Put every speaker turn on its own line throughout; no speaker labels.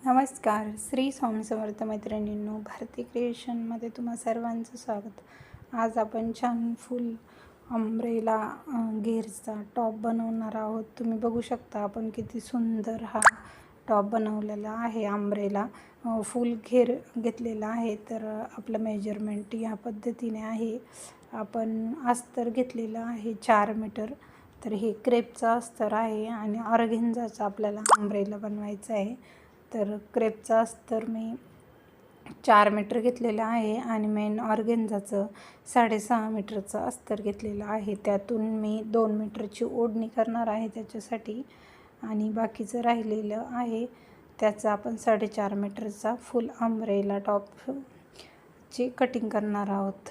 नमस्कार. श्री स्वामी समर्थ मैत्रिणींनो, भारती क्रिएशनमध्ये तुम्हा सर्वांचं स्वागत. आज आपण छान फुल अम्ब्रेला घेरचा टॉप बनवणार आहोत. तुम्ही बघू शकता आपण किती सुंदर हा टॉप बनवलेला आहे. अम्ब्रेला फुल घेर घेतलेला आहे. तर आपलं मेजरमेंट या पद्धतीने आहे. आपण अस्तर घेतलेलं आहे 4 मीटर. तर हे क्रेपचं अस्तर आहे आणि ऑर्गेन्झाचा आपल्याला अम्ब्रेला बनवायचा आहे. तर क्रेपचा अस्तर मी 4 मीटर घेतलेलं आहे आणि मेन ऑर्गेन्झाचं 6.5 मीटरचं अस्तर घेतलेलं आहे. त्यातून मी 2 मीटरची ओढणी करणार आहे त्याच्यासाठी आणि बाकीचं राहिलेलं आहे त्याचं आपण 4.5 मीटरचा फुल अम्ब्रेला टॉपची कटिंग करणार आहोत.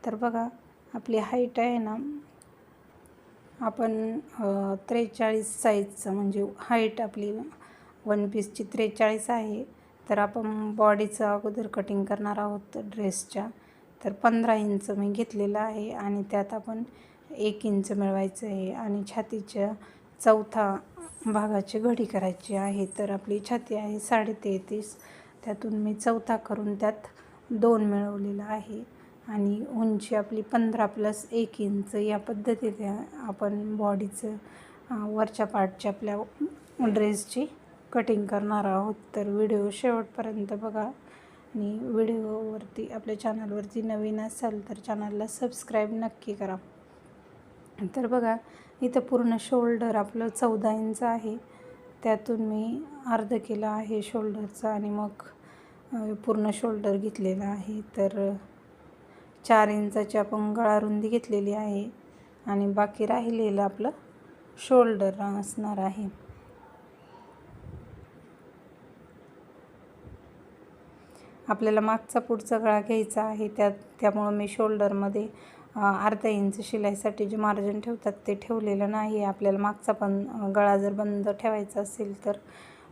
तर बघा आपली हाईट आहे ना, आपण 43 साईजचं म्हणजे हाईट आपली वन पीसची 43 आहे. तर आपण बॉडीचं अगोदर कटिंग करणार आहोत ड्रेसच्या. तर 15 इंच मी घेतलेलं आहे आणि त्यात आपण 1 इंच मिळवायचं आहे आणि छातीच्या चौथा भागाची घडी करायची आहे. तर आपली छाती आहे 33.5, त्यातून मी चौथा करून त्यात 2 मिळवलेलं आहे आणि उंची आपली 15 + 1 इंच या पद्धतीने आपण बॉडीचं वरच्या पार्टची आपल्या ड्रेसची कटिंग करणार आहोत. तर व्हिडिओ शेवटपर्यंत बघा आणि व्हिडिओवरती आपल्या चॅनलवरती नवीन असाल तर चॅनलला सबस्क्राईब नक्की करा. तर बघा इथं पूर्ण शोल्डर आपलं 14 इंच आहे, त्यातून मी अर्ध केलं आहे शोल्डरचं आणि मग पूर्ण शोल्डर घेतलेलं आहे. तर 4 इंचाची आपण गळारुंदी घेतलेली आहे आणि बाकी राहिलेलं आपलं शोल्डर असणार आहे. आपल्याला मागचा पुढचा गळा घ्यायचा आहे, त्यामुळं मी शोल्डरमध्ये अर्धा इंच शिलाईसाठी जे मार्जिन ठेवतात ते ठेवलेलं नाही. आपल्याला मागचा पण गळा जर बंद ठेवायचा असेल तर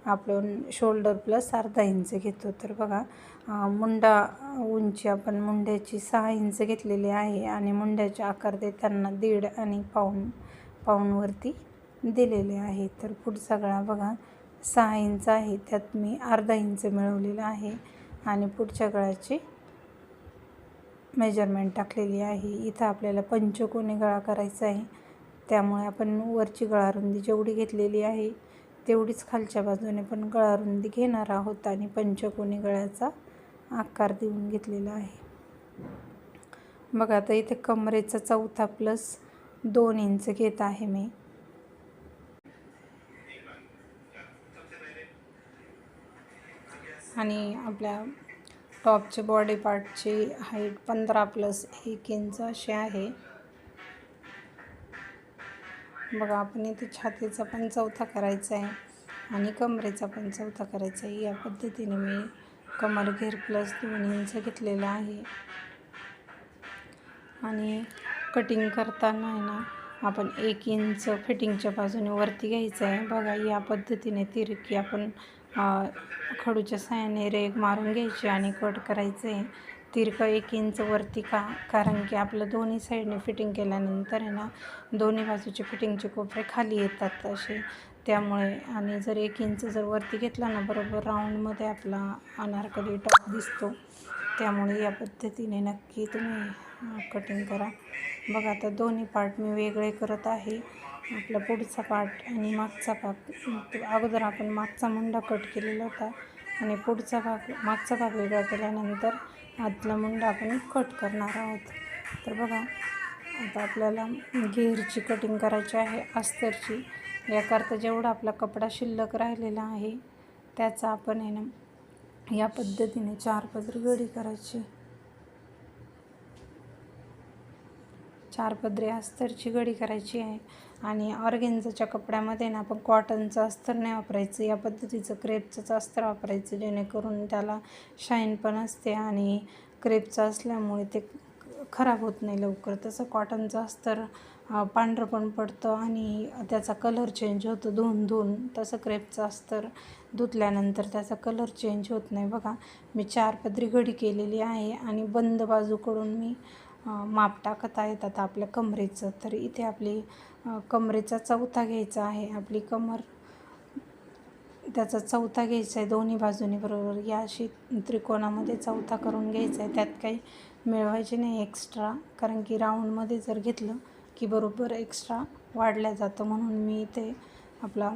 आपण शोल्डर प्लस अर्धा इंच घेतो. तर बघा मुंडा उंची आपण मुंड्याची 6 इंच घेतलेली आहे आणि मुंड्याचे आकार देताना 1.5 आणि पाऊणवरती दिलेले आहे. तर पुढचा गळा बघा 6 इंच आहे, त्यात मी अर्धा इंच मिळवलेला आहे आणि पुढच्या गळ्याची मेजरमेंट टाकलेली आहे. इथं आपल्याला पंचकोनी गळा करायचा आहे, त्यामुळे आपण वरची गळारुंदी जेवढी घेतलेली आहे तेवढीच खालच्या बाजूने पण गळारुंदी घेणार आहोत आणि पंचकोनी गळ्याचा आकार देऊन घेतलेला आहे. बघा आता इथे कमरेचा चौथा + 2 इंच घेत आहे मी आणि आपल्या टॉपचे बॉडी पार्टची हाईट 15 + 1 इंच अशी आहे. बघा आपण इथे छातीचा पण चौथा करायचा आहे आणि कमरेचा पण चौथा करायचा आहे. या पद्धतीने मी कमर घेर + 2 इंच घेतलेला आहे आणि कटिंग करताना आहे ना आपण 1 इंच फिटिंगच्या बाजूने वरती घ्यायचं आहे. बघा या पद्धतीने तिरकी आपण खडूच्या साहाय्याने रेघ मारून घ्यायची आणि कट करायचं आहे. तिरकं 1 इंच वरती कारण की आपलं दोन्ही साईडने फिटिंग केल्यानंतर आहे ना दोन्ही बाजूचे फिटिंगचे कोपरे खाली येतात असे, त्यामुळे आणि जर 1 इंच जर वरती घेतला ना बरोबर राऊंडमध्ये आपला अनारकली टॉप दिसतो. त्यामुळे या पद्धतीने नक्की तुम्ही कटिंग करा. बघा आता दोन्ही पार्ट मी वेगळे करत आहे. आपला पुढचा पार्ट आणि मागचा भाग, अगोदर आपण मागचा मुंडा कट केलेला होता आणि मागचा भाग वेगळा केल्यानंतर आतला मुंडा आपण कट करणार आहोत. तर बघा आता आपल्याला घेरची कटिंग करायची आहे अस्तरची. याकरता जेवढा आपला कपडा शिल्लक राहिलेला आहे त्याचा आपण आहे ना या पद्धतीने 4 पदरी घडी करायची. 4 पदरी अस्तरची घडी करायची आहे आणि ऑर्गेन्झाच्या कपड्यामध्ये ना आपण कॉटनचं अस्तर नाही वापरायचं, या पद्धतीचं क्रेपचंच अस्तर वापरायचं, जेणेकरून त्याला शाईन पण असते आणि क्रेपचं असल्यामुळे ते खराब होत नाही लवकर. तसं कॉटनचं अस्तर पांढरं पण पडतं आणि त्याचा कलर चेंज होतो धुवून. तसं क्रेपचं अस्तर धुतल्यानंतर त्याचा कलर चेंज होत नाही. बघा मी 4 पदरी घडी केलेली आहे आणि बंद बाजूकडून मी माप टाकत आहेत आता आपल्या कमरेचं. तर इथे आपली कमरेचा चौथा घ्यायचा आहे. आपली कमर त्याचा चौथा घ्यायचा आहे दोन्ही बाजूनी बरोबर. या अशी त्रिकोणामध्ये चौथा करून घ्यायचा आहे. त्यात काही मिळवायचे नाही एक्स्ट्रा, कारण की राऊंडमध्ये जर घेतलं की बरोबर एक्स्ट्रा वाढल्या जातं. म्हणून मी ते आपला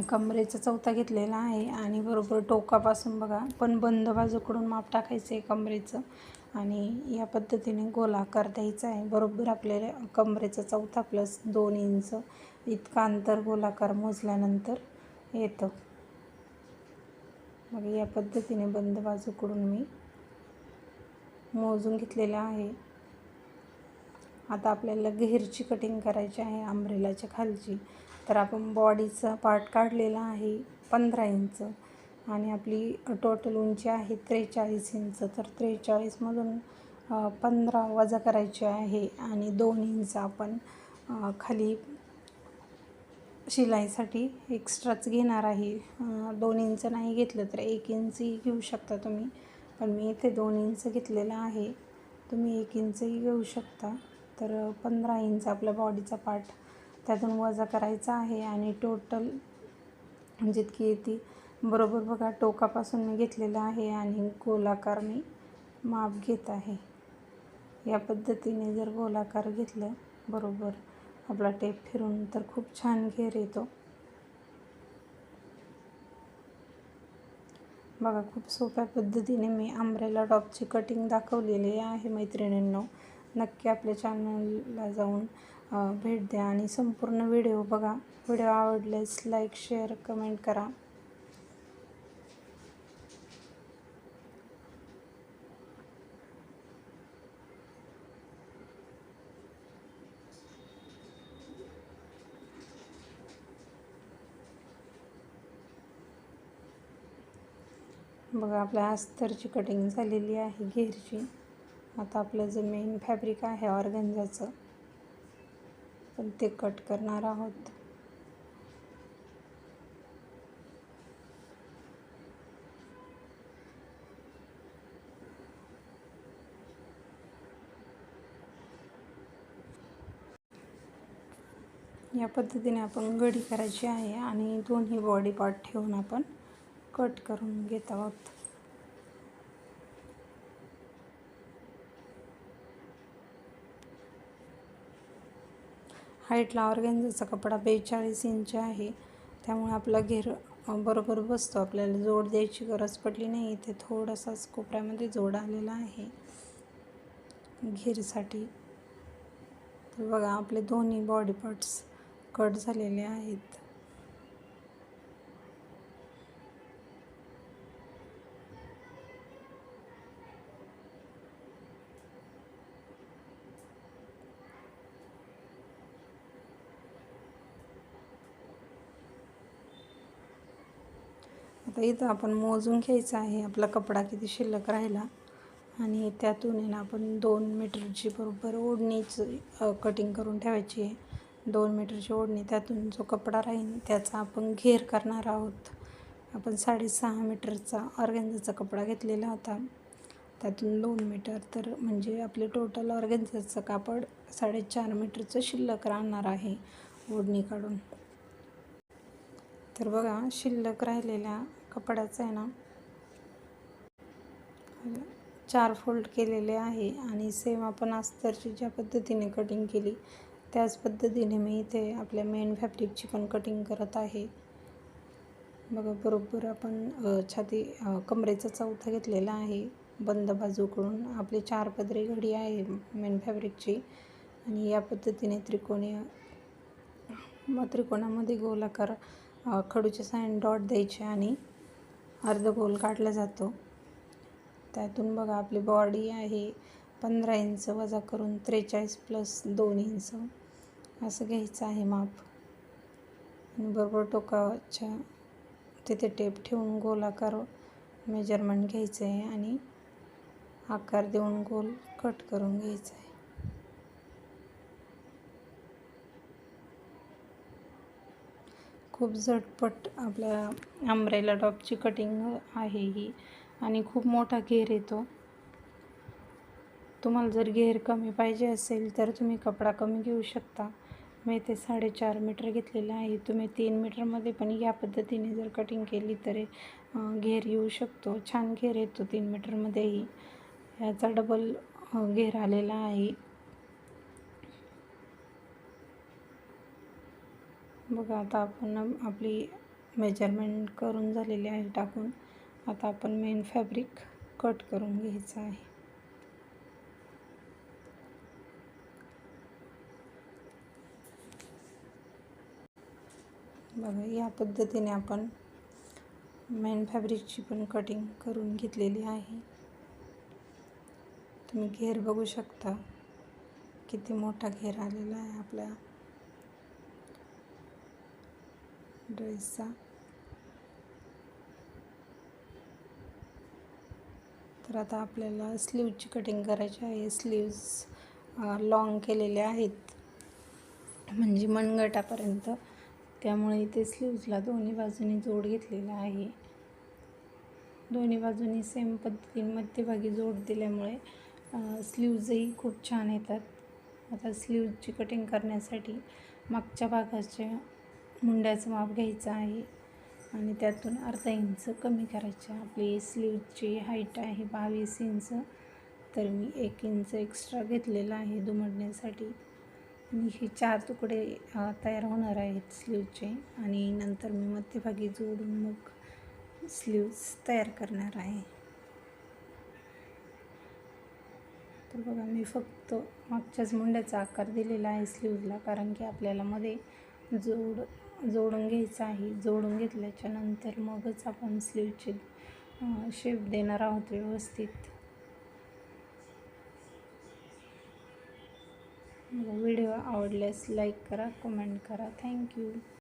कमरेचा चौथा घेतलेला आहे आणि बरोबर टोकापासून बघा पण बंद बाजूकडून माप टाकायचं आहे कमरेचं आणि या पद्धतीने गोलाकार द्यायचा आहे. बरोबर आपल्याला कमरेचा चौथा प्लस 2 इंच इतका अंतर गोलाकार मोजल्यानंतर येतं. मग या पद्धतीने बंद बाजूकडून मी मोजून घेतलेलं आहे. आता आपल्याला घेरची कटिंग करायची आहे अंब्रेलाच्या खालची. तर आपण बॉडीचा पार्ट काढलेला आहे 15 इंच आणि आपली टोटल उंची आहे 43 इंच. तर 43मधून 15 वजा करायचे आहे आणि 2 इंच आपण खाली शिलाईसाठी एक्स्ट्राच घेणार आहे. 2 इंच नाही घेतलं तर 1 इंचही घेऊ शकता तुम्ही, पण मी इथे 2 इंच घेतलेला आहे. तुम्ही 1 इंचही घेऊ शकता. तर 15 इंच आपल्या बॉडीचा पार्ट त्यातून वजा करायचा आहे आणि टोटल जितकी येते बरोबर बघा टोकापासून मी घेतलेलं आहे आणि गोलाकार मी माप घेत आहे. या पद्धतीने जर गोलाकार घेतलं बरोबर आपला टेप फिरून तर खूप छान घेर येतो. बघा खूप सोप्या पद्धतीने मी अंब्रेला टॉपची कटिंग दाखवलेली आहे मैत्रिणींनो. नक्की आपल्या चॅनलला जाऊन भेट द्या आणि संपूर्ण व्हिडिओ बघा. व्हिडिओ आवडल्यास लाईक शेअर कमेंट करा. बघा आपल्या अस्तरची कटिंग झालेली आहे घेरची. आता आपलं जे मेन फॅब्रिक आहे ऑर्गेन्झाचं पण ते कट करणार आहोत. या पद्धतीने आपण घडी करायची आहे आणि दोन्ही बॉडी पार्ट ठेवून आपण कट करून घेत आहोत. हाईटला ऑर्गेन्झाचा कपडा 42 इंच आहे, त्यामुळे आपला घेर बरोबर बसतो. आपल्याला जोड द्यायची गरज पडली नाही. इथे थोडासाच कोपऱ्यामध्ये जोड आलेला आहे घेरसाठी. तर बघा आपले दोन्ही बॉडी पार्ट्स कट झालेले आहेत. आता इथं आपण मोजून घ्यायचं आहे आपला कपडा किती शिल्लक राहिला आणि त्यातून आहे ना आपण 2 मीटरची बरोबर ओढणीची कटिंग करून ठेवायची आहे. 2 मीटरची ओढणी, त्यातून जो कपडा राहील त्याचा आपण घेर करणार आहोत. आपण 6.5 मीटरचा ऑर्गेन्झाचा कपडा घेतलेला होता, त्यातून 2 मीटर, तर म्हणजे आपले टोटल ऑर्गेन्झाचं कापड 4.5 मीटरचं शिल्लक राहणार आहे ओढणी काढून. तर बघा शिल्लक राहिलेल्या कपड्याचं आहे ना 4 फोल्ड केलेले आहे आणि सेम आपण अस्तरची ज्या पद्धतीने कटिंग केली त्याच पद्धतीने मी इथे आपल्या मेन फॅब्रिकची पण कटिंग करत आहे. बघा बरोबर आपण कमरेचा चौथा घेतलेला आहे बंद बाजूकडून. आपली 4 पदरी घडी आहे मेन फॅब्रिकची आणि या पद्धतीने त्रिकोणामध्ये गोलाकार खडूचे साईन डॉट द्यायचे आणि अर्ध गोल काढला जातो. त्यातून बघा आपली बॉडी आहे 15 इंच वजा करून 43 प्लस 2 इंच असं घ्यायचं आहे माप आणि बरोबर टोकाच्या तिथे टेप ठेवून गोलाकार मेजरमेंट घ्यायचं आहे आणि आकार देऊन गोल कट करून घ्यायचं आहे. खूप झटपट आपल्या अंब्रेला टॉपची कटिंग आहे ही आणि खूप मोठा घेर येतो. तुम्हाला जर घेर कमी पाहिजे असेल तर तुम्ही कपडा कमी घेऊ शकता. मी इथे 4.5 मीटर घेतलेलं आहे. तुम्ही 3 मीटरमध्ये पण या पद्धतीने जर कटिंग केली तर घेर येऊ शकतो. छान घेर येतो 3 मीटरमध्येही. याचा डबल घेर आलेला आहे. बघा, आता आपण आपली मेजरमेंट करून झालेली आहे टाकून. आता आपण मेन फॅब्रिक कट करून घ्यायचं आहे. बघा, या पद्धतीने आपण मेन फॅब्रिकची पण कटिंग करून घेतलेली आहे. तुम्ही घेर बघू शकता, किती मोठा घेर आलेला आहे आपल्या ड्रेसचा. तर आता आपल्याला स्लीवची कटिंग करायची आहे. स्लीव्ज लॉंग केलेले आहेत, म्हणजे मनगटापर्यंत. त्यामुळे इथे स्लीव्जला दोन्ही बाजूनी जोड घेतलेला आहे. दोन्ही बाजूनी सेम पद्धतीने मध्यभागी जोड दिल्यामुळे स्लीव्जही खूप छान येतात. आता स्लीव्जची कटिंग करण्यासाठी मागच्या भागाच्या मुंड्याचं माप घ्यायचं आहे आणि त्यातून अर्धा इंच कमी करायचे. आपली स्लीवची हाईट आहे 22 इंच, तर मी 1 इंच एक्स्ट्रा घेतलेला आहे दुमडण्यासाठी. आणि हे 4 तुकडे तयार होणार आहेत स्लीवचे, आणि नंतर मी मध्यभागी जोडून मग स्लीव्ज तयार करणार आहे. तर बघा, मी फक्त मागच्याच मुंड्याचा आकार दिलेला आहे स्लीवला, कारण की आपल्याला मध्ये जोडून घ्यायचं आहे. जोडून घेतल्याच्या नंतर मगच आपण स्लीवचे शेप देणार आहोत व्यवस्थित. व्हिडिओ आवडल्यास लाईक करा, कमेंट करा. थँक्यू.